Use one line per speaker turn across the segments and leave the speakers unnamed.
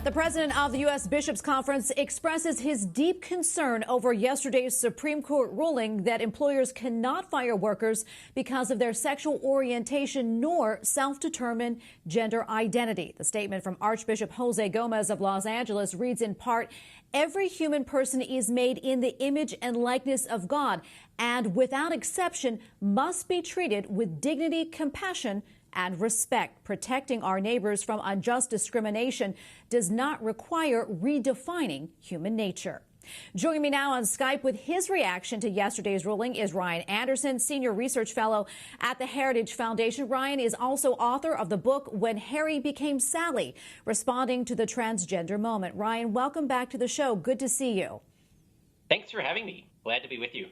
The president of the U.S. Bishops' Conference expresses his deep concern over yesterday's Supreme Court ruling that employers cannot fire workers because of their sexual orientation nor self-determined gender identity. The statement from Archbishop José Gomez of Los Angeles reads in part, "Every human person is made in the image and likeness of God and without exception must be treated with dignity, compassion, and respect. Protecting our neighbors from unjust discrimination does not require redefining human nature." Joining me now on Skype with his reaction to yesterday's ruling is Ryan Anderson, Senior Research Fellow at the Heritage Foundation. Ryan is also author of the book When Harry Became Sally, Responding to the Transgender Moment. Ryan, welcome back to the show. Good to see you.
Thanks for having me. Glad to be with you.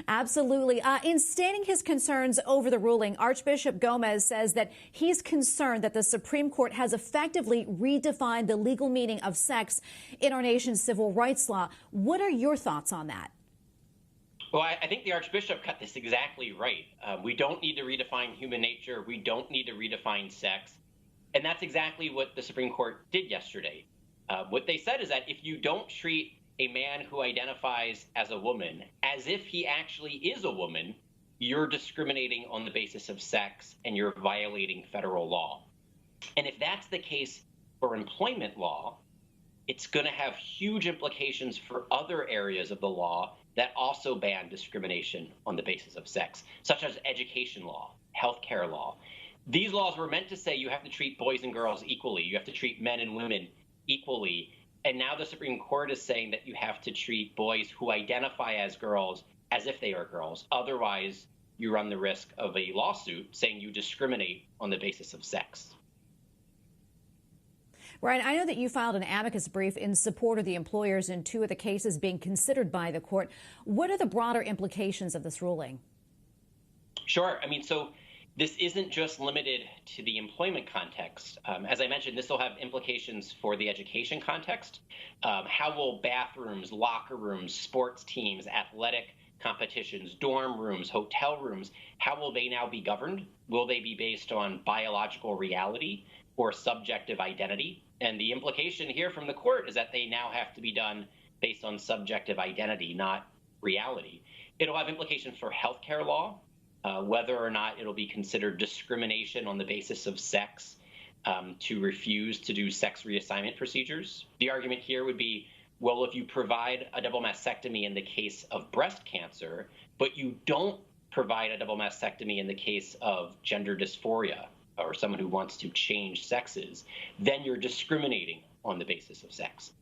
Absolutely. In stating his concerns over the ruling, Archbishop Gomez says that he's concerned that the Supreme Court has effectively redefined the legal meaning of sex in our nation's civil rights law. What are your thoughts on that?
Well, I think the Archbishop got this exactly right. We don't need to redefine human nature. We don't need to redefine sex. And that's exactly what the Supreme Court did yesterday. What they said is that if you don't treat a man who identifies as a woman as if he actually is a woman, you're discriminating on the basis of sex and you're violating federal law. And if that's the case for employment law, it's going to have huge implications for other areas of the law that also ban discrimination on the basis of sex, such as education law, healthcare law. These laws were meant to say you have to treat boys and girls equally. You have to treat men and women equally. And now the Supreme Court is saying that you have to treat boys who identify as girls as if they are girls. Otherwise, you run the risk of a lawsuit saying you discriminate on the basis of sex.
Ryan, I know that you filed an amicus brief in support of the employers in two of the cases being considered by the court. What are the broader implications of this ruling?
Sure. So this isn't just limited to the employment context. As I mentioned, this will have implications for the education context. How will bathrooms, locker rooms, sports teams, athletic competitions, dorm rooms, hotel rooms, how will they now be governed? Will they be based on biological reality or subjective identity? And the implication here from the court is that they now have to be done based on subjective identity, not reality. It'll have implications for healthcare law. Whether or not it'll be considered discrimination on the basis of sex to refuse to do sex reassignment procedures. The argument here would be, well, if you provide a double mastectomy in the case of breast cancer, but you don't provide a double mastectomy in the case of gender dysphoria or someone who wants to change sexes, then you're discriminating on the basis of sex.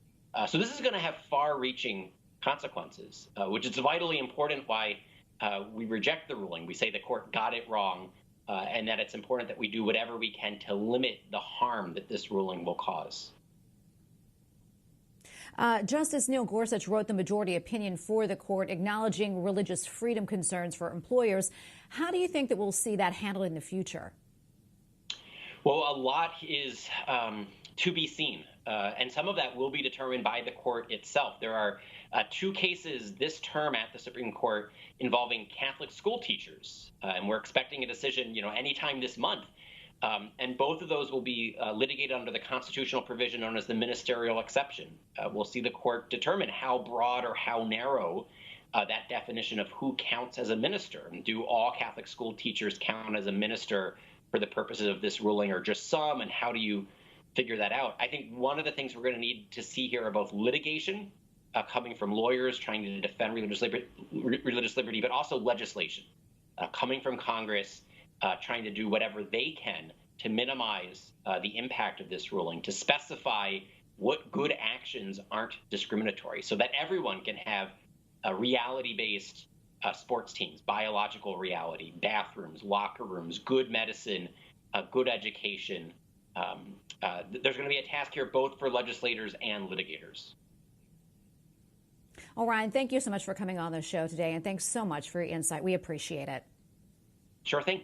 So this is going to have far-reaching consequences, which is vitally important why we reject the ruling. We say the court got it wrong, and that it's important that we do whatever we can to limit the harm that this ruling will cause.
Justice Neil Gorsuch wrote the majority opinion for the court, acknowledging religious freedom concerns for employers. How do you think that we'll see that handled in the future?
Well, a lot is to be seen, and some of that will be determined by the court itself. There are two cases this term at the Supreme Court involving Catholic school teachers, and we're expecting a decision, anytime this month. And both of those will be litigated under the constitutional provision known as the ministerial exception. We'll see the court determine how broad or how narrow that definition of who counts as a minister. And do all Catholic school teachers count as a minister for the purposes of this ruling, or just some, and how do you figure that out? I think one of the things we're going to need to see here are both litigation coming from lawyers trying to defend religious liberty, but also legislation coming from Congress trying to do whatever they can to minimize the impact of this ruling, to specify what good actions aren't discriminatory so that everyone can have reality-based sports teams, biological reality, bathrooms, locker rooms, good medicine, good education. There's going to be a task here both for legislators and litigators.
Well, Ryan, thank you so much for coming on the show today, and thanks so much for your insight. We appreciate it.
Sure thing.